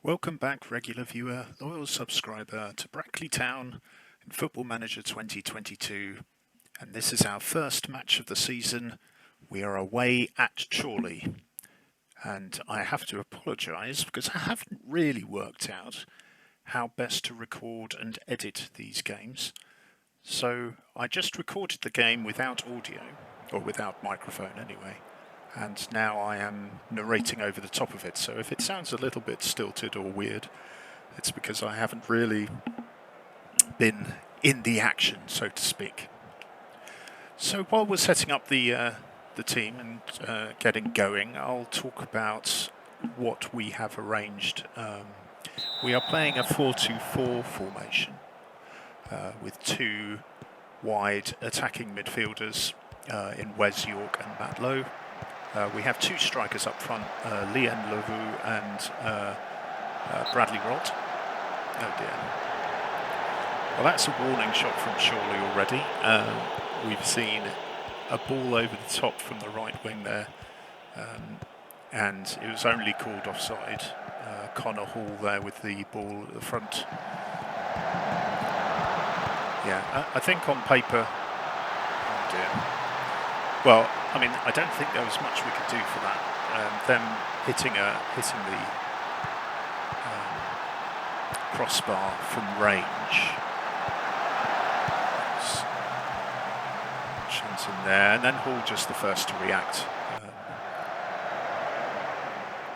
Welcome back, regular viewer, loyal subscriber to Brackley Town in Football Manager 2022, and this is our first match of the season. We are away at Chorley, and I have to apologise because I haven't really worked out how best to record and edit these games. So I just recorded the game without audio, or without microphone anyway. And now I am narrating over the top of it. So if it sounds a little bit stilted or weird, it's because I haven't really been in the action, so to speak. So while we're setting up the team and getting going, I'll talk about what we have arranged. We are playing a 4-2-4 formation with two wide attacking midfielders in Wes York and Matt Lowe. We have two strikers up front, Lian Levu and Bradley Rolt. Oh dear. Well, that's a warning shot from Chorley already. We've seen a ball over the top from the right wing there, and it was only called offside. Connor Hall there with the ball at the front. Yeah, I think on paper... Oh dear. Well, I mean, I don't think there was much we could do for that. Them hitting the crossbar from range. Chance in there, and then Hall just the first to react.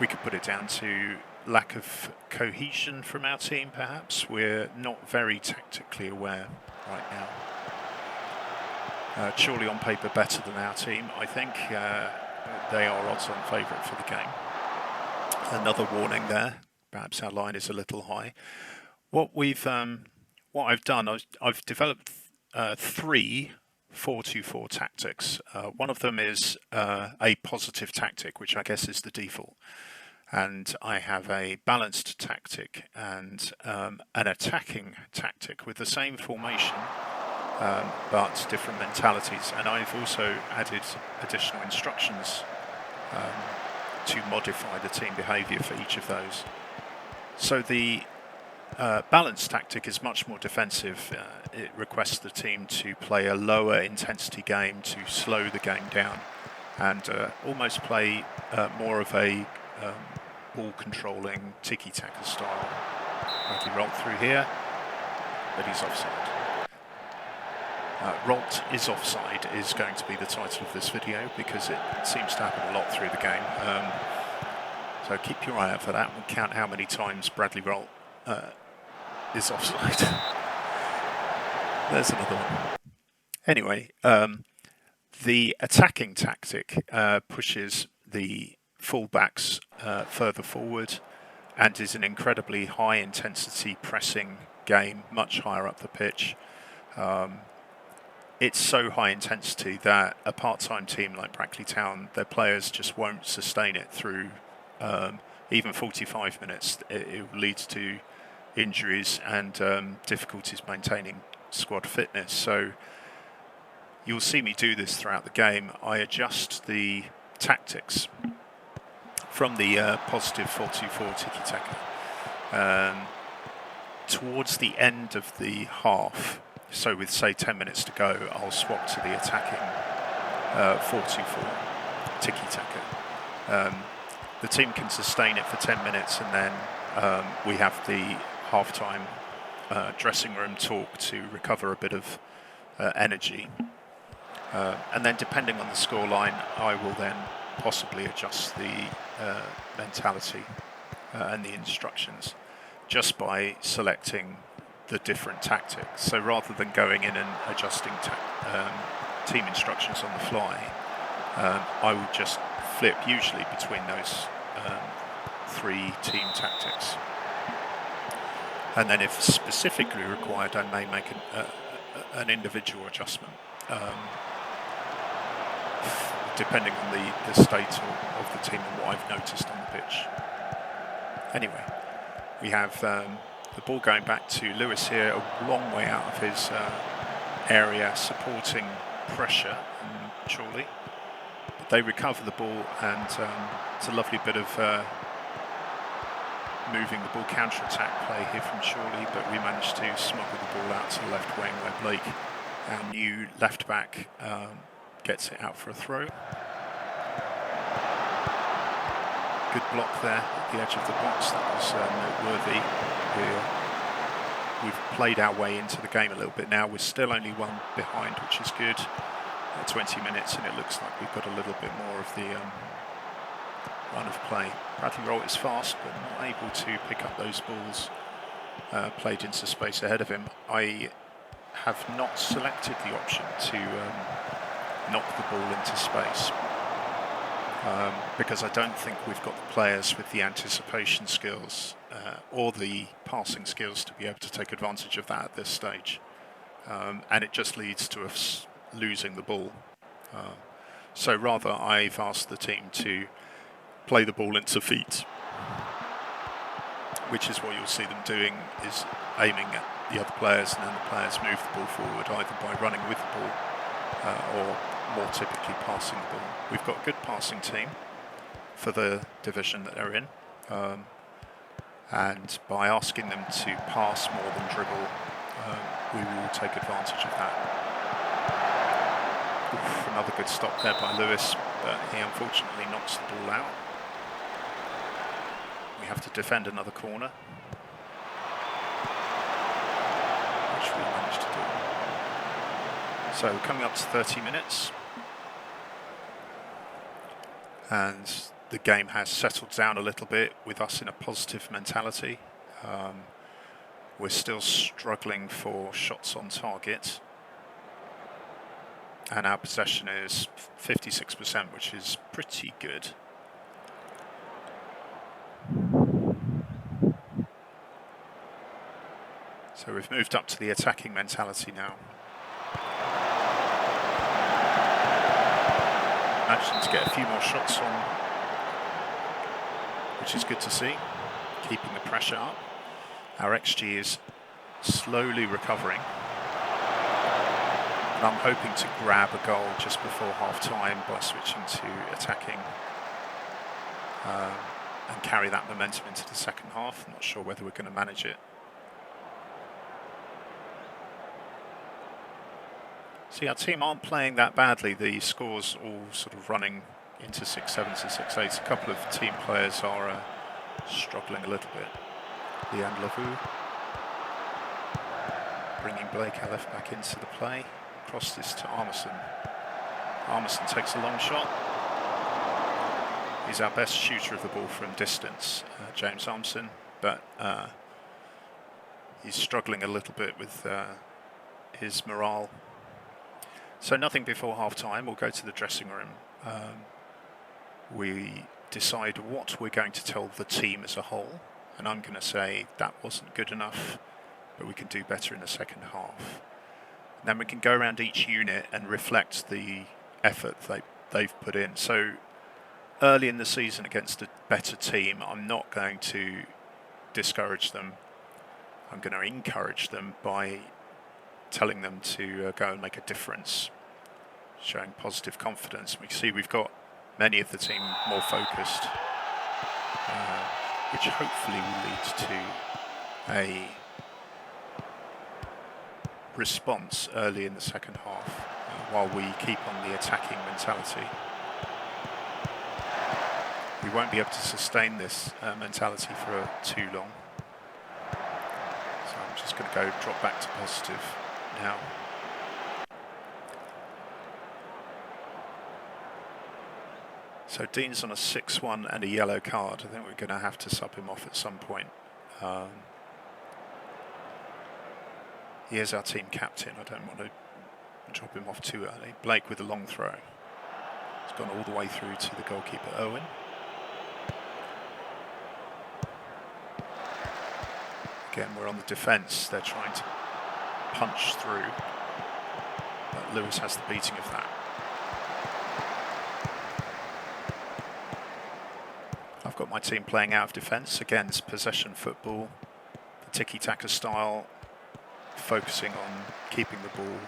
We could put it down to lack of cohesion from our team, perhaps. We're not very tactically aware right now. Chorley on paper better than our team, I think. They are odds-on favourite for the game. Another warning there. Perhaps our line is a little high. What I've done, I've developed three 4-2-4 tactics. One of them is a positive tactic, which I guess is the default. And I have a balanced tactic and an attacking tactic with the same formation. But different mentalities, and I've also added additional instructions to modify the team behaviour for each of those. So the balanced tactic is much more defensive. It requests the team to play a lower intensity game, to slow the game down, and almost play more of a ball controlling tiki-taka style. Bradley Rolt through here, but he's offside. Rolt is offside is going to be the title of this video because it seems to happen a lot through the game. So keep your eye out for that and count how many times Bradley Rolt is offside. There's another one. Anyway, the attacking tactic pushes the fullbacks further forward and is an incredibly high intensity pressing game, much higher up the pitch. It's so high intensity that a part-time team like Brackley Town, their players just won't sustain it through even 45 minutes. It leads to injuries and difficulties maintaining squad fitness. So you'll see me do this throughout the game. I adjust the tactics from the positive 4-2-4 tiki-taka. Towards the end of the half, so with say 10 minutes to go, I'll swap to the attacking 4-2-4 tiki-taka. The team can sustain it for 10 minutes and then we have the half-time dressing room talk to recover a bit of energy. And then depending on the scoreline, I will then possibly adjust the mentality and the instructions just by selecting the different tactics. So rather than going in and adjusting team instructions on the fly, I would just flip usually between those three team tactics. And then if specifically required, I may make an individual adjustment depending on the state of the team and what I've noticed on the pitch. Anyway, we have the ball going back to Lewis here, a long way out of his area, supporting pressure in Chorley. But they recover the ball, and it's a lovely bit of moving the ball, counter-attack play here from Chorley, but we managed to smuggle the ball out to the left wing where Blake, our new left back, gets it out for a throw. Good block there at the edge of the box. That was noteworthy. We've played our way into the game a little bit now. We're still only one behind, which is good. 20 minutes, and it looks like we've got a little bit more of the run of play. Bradley Roll is fast, but not able to pick up those balls played into space ahead of him. I have not selected the option to knock the ball into space because I don't think we've got the players with the anticipation skills or the passing skills to be able to take advantage of that at this stage. And it just leads to us losing the ball. So rather, I've asked the team to play the ball into feet, which is what you'll see them doing, is aiming at the other players, and then the players move the ball forward either by running with the ball or more typically passing the ball. We've got a good passing team for the division that they're in, and by asking them to pass more than dribble, we will take advantage of that. Oof, another good stop there by Lewis, but he unfortunately knocks the ball out. We have to defend another corner, which we managed to do. So coming up to 30 minutes, and the game has settled down a little bit with us in a positive mentality. We're still struggling for shots on target, and our possession is 56%, which is pretty good. So we've moved up to the attacking mentality now. Managing to get a few more shots on, which is good to see, keeping the pressure up. Our XG is slowly recovering. And I'm hoping to grab a goal just before half-time by switching to attacking and carry that momentum into the second half. I'm not sure whether we're going to manage it. See, our team aren't playing that badly. The scores all sort of running into 6-7s and 6-8s. A couple of team players are struggling a little bit. Leanne Lavou bringing Blake, our left back, into the play. Cross this to Armisen. Armisen takes a long shot. He's our best shooter of the ball from distance, James Armisen, but he's struggling a little bit with his morale. So nothing before half-time. We'll go to the dressing room. We decide what we're going to tell the team as a whole, and I'm going to say that wasn't good enough, but we can do better in the second half. And then we can go around each unit and reflect the effort they've put in. So early in the season against a better team, I'm not going to discourage them. I'm going to encourage them by telling them to go and make a difference, showing positive confidence. We can see we've got many of the team more focused, which hopefully will lead to a response early in the second half while we keep on the attacking mentality. We won't be able to sustain this mentality for too long. So I'm just going to go drop back to positive now. So Dean's on a 6-1 and a yellow card. I think we're going to have to sub him off at some point. He is our team captain. I don't want to drop him off too early. Blake with a long throw. It's gone all the way through to the goalkeeper, Owen. Again, we're on the defence. They're trying to punch through, but Lewis has the beating of that. I've got my team playing out of defence. Again, it's possession football, the tiki-taka style, focusing on keeping the ball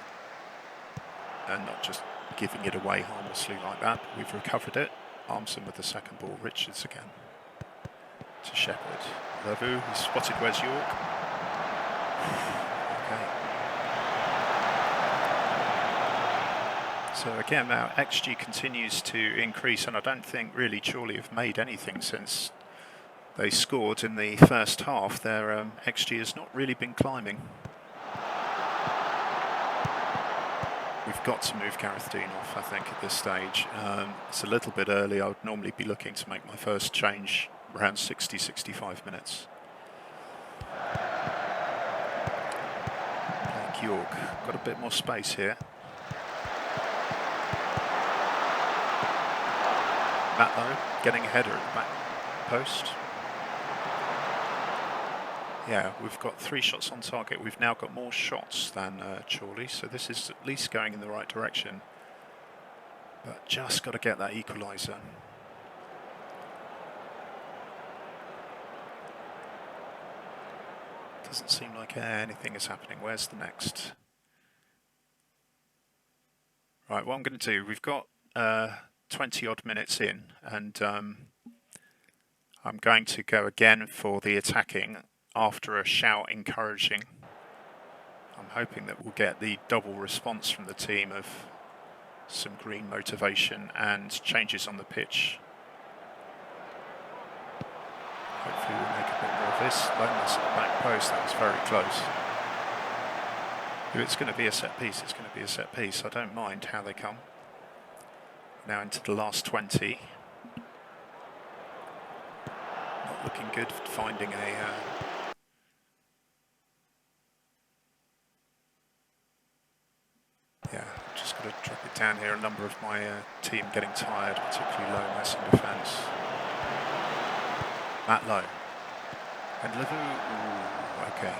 and not just giving it away harmlessly like that. We've recovered it. Armsen with the second ball. Richards again. to Shepherd. Lavu, he's spotted Wes York. Okay. So again, now XG continues to increase, and I don't think really Chorley have made anything since they scored in the first half. Their XG has not really been climbing. We've got to move Gareth Dean off, I think, at this stage. It's a little bit early. I would normally be looking to make my first change around 60-65 minutes. Blake York, got a bit more space here. Matlow getting a header at the back post. Yeah, we've got 3 shots on target. We've now got more shots than Chorley, so this is at least going in the right direction. But just got to get that equaliser. Doesn't seem like anything is happening. Where's the next? Right, what I'm going to do, we've got 20 odd minutes in, and I'm going to go again for the attacking after a shout encouraging. I'm hoping that we'll get the double response from the team of some green motivation and changes on the pitch. Hopefully we'll make a bit more of this. Lomas at the back post, that was very close. If it's going to be a set piece, it's going to be a set piece. I don't mind how they come. Now into the last 20. Not looking good, finding a... Yeah, just got to drop it down here. A number of my team getting tired, particularly Lomas in defence. Matlow. And Lavu. Ooh, okay.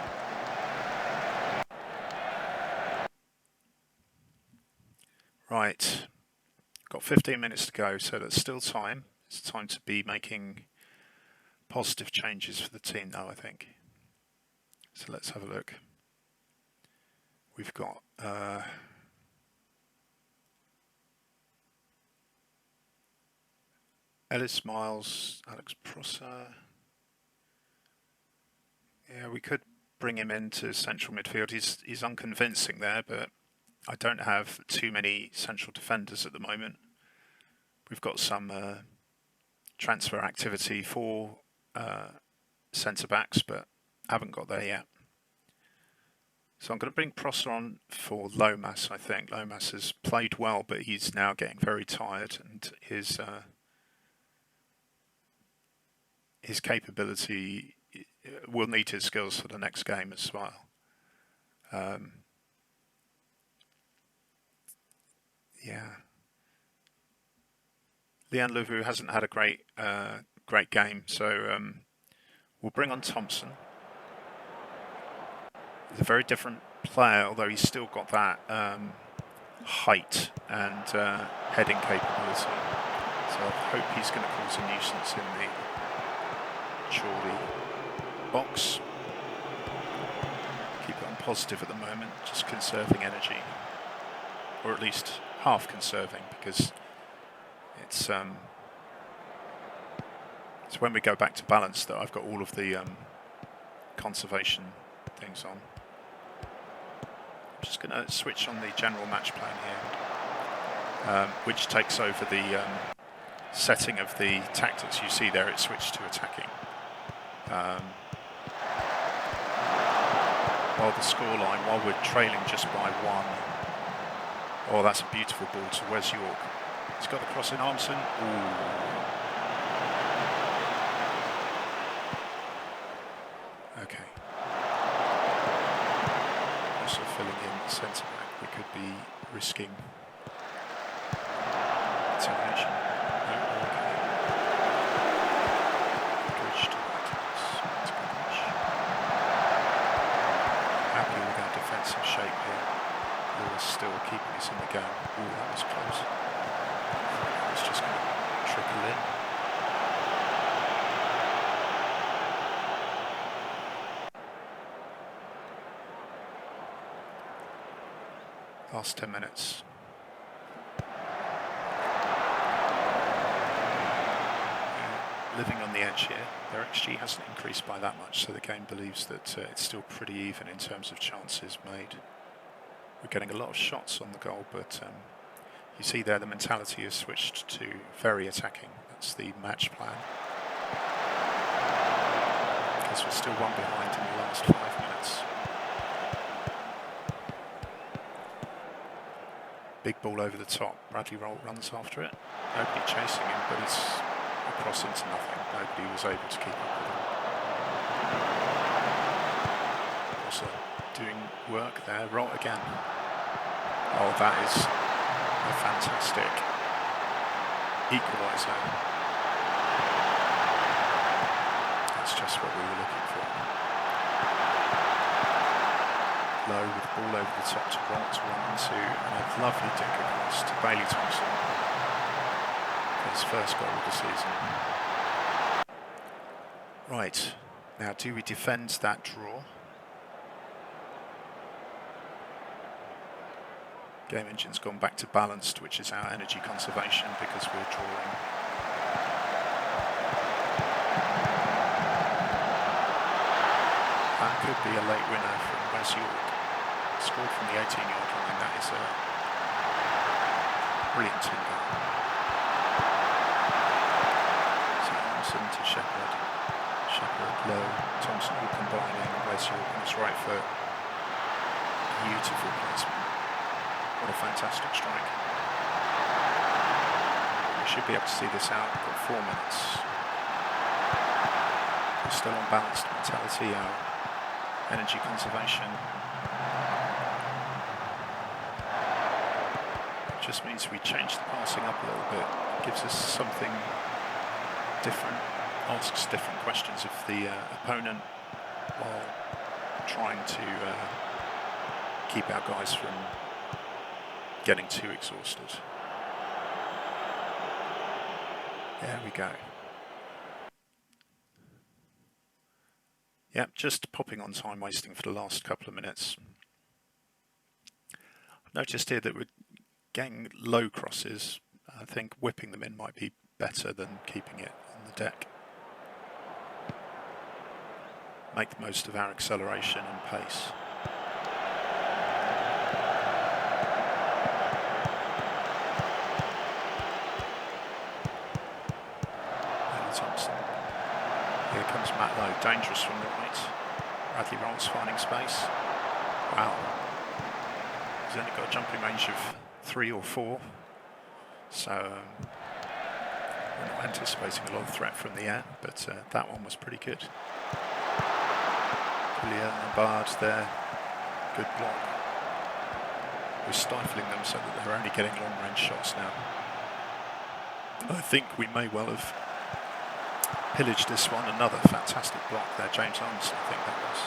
Right. Got 15 minutes to go, so there's still time. It's time to be making positive changes for the team now, I think. So let's have a look. We've got... Ellis Miles, Alex Prosser. Yeah, we could bring him into central midfield. He's unconvincing there, but I don't have too many central defenders at the moment. We've got some transfer activity for centre backs, but haven't got there yet. So I'm going to bring Prosser on for Lomas, I think. Lomas has played well, but he's now getting very tired, and his capability will need his skills for the next game as well. Yeah. Leanne Lavu hasn't had a great game, so we'll bring on Thompson. He's a very different player, although he's still got that height and heading capability. So I hope he's going to cause a nuisance in the Chorley box. Keep it on positive at the moment, just conserving energy, or at least half conserving, because it's when we go back to balance that I've got all of the conservation things on. I'm just going to switch on the general match plan here, which takes over the setting of the tactics. You see there, it's switched to attacking. While the scoreline, while we're trailing just by 1. Oh, that's a beautiful ball to Wes York. He's got the cross in Armson. Ooh. Okay. Also filling in centre back, we could be risking fascination. Happy with our defensive shape here. Lewis still keeping us in the game. Ooh, that was close. It's just going to trickle in. Last 10 minutes. Yeah. living on the edge here. Their XG hasn't increased by that much, so the game believes that it's still pretty even in terms of chances made. We're getting a lot of shots on the goal, but you see there the mentality has switched to very attacking. That's the match plan. Because we're still one behind in the last 5 minutes. Big ball over the top. Bradley runs after it. Nobody chasing him, but he's across into nothing. Nobody was able to keep up with him. Also doing work there. Roll again. Oh, that is a fantastic equaliser. That's just what we were looking for. Low with the ball over the top to run into, and a lovely dink across to Bailey Thompson for his first goal of the season. Right, now do we defend that draw? Game engine's gone back to balanced, which is our energy conservation, because we're drawing. That could be a late winner from Wes York. Scored from the 18-yard line. That is a brilliant team goal. So Thompson to Shepherd. Shepherd, Low, Thompson all combining. Wes York on his right foot. Beautiful placement. What a fantastic strike. We should be able to see this out. We've got 4 minutes. We're still on balanced mentality. Our energy conservation just means we change the passing up a little bit. It gives us something different, asks different questions of the opponent while trying to keep our guys from getting too exhausted. There we go. Yep, just popping on time wasting for the last couple of minutes. I've noticed here that we're getting low crosses. I think whipping them in might be better than keeping it on the deck. Make the most of our acceleration and pace. Thompson. Here comes Matt Lowe, dangerous from the right. Bradley rolls, finding space. Wow. He's only got a jumping range of 3 or 4. So we're not anticipating a lot of threat from the air, but that one was pretty good. Julian and Bard there. Good block. We're stifling them so that they're only getting long range shots now. I think we may well have pillaged this one. Another fantastic block there. James Anderson, I think that was.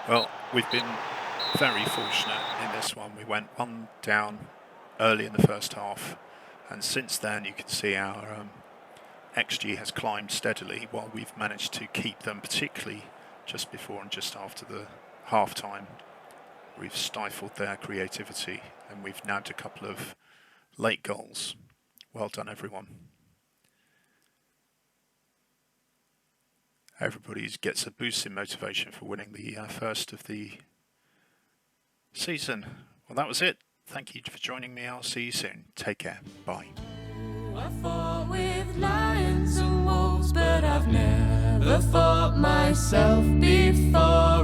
Well, we've been very fortunate in this one. We went 1 down early in the first half, and since then you can see our XG has climbed steadily while we've managed to keep them, particularly just before and just after the half-time. We've stifled their creativity, and we've nabbed a couple of late goals. Well done, everyone. Everybody gets a boost in motivation for winning the first of the season. Well, that was it. Thank you for joining me. I'll see you soon. Take care. Bye. I fought with lions and wolves, but I've never fought myself before.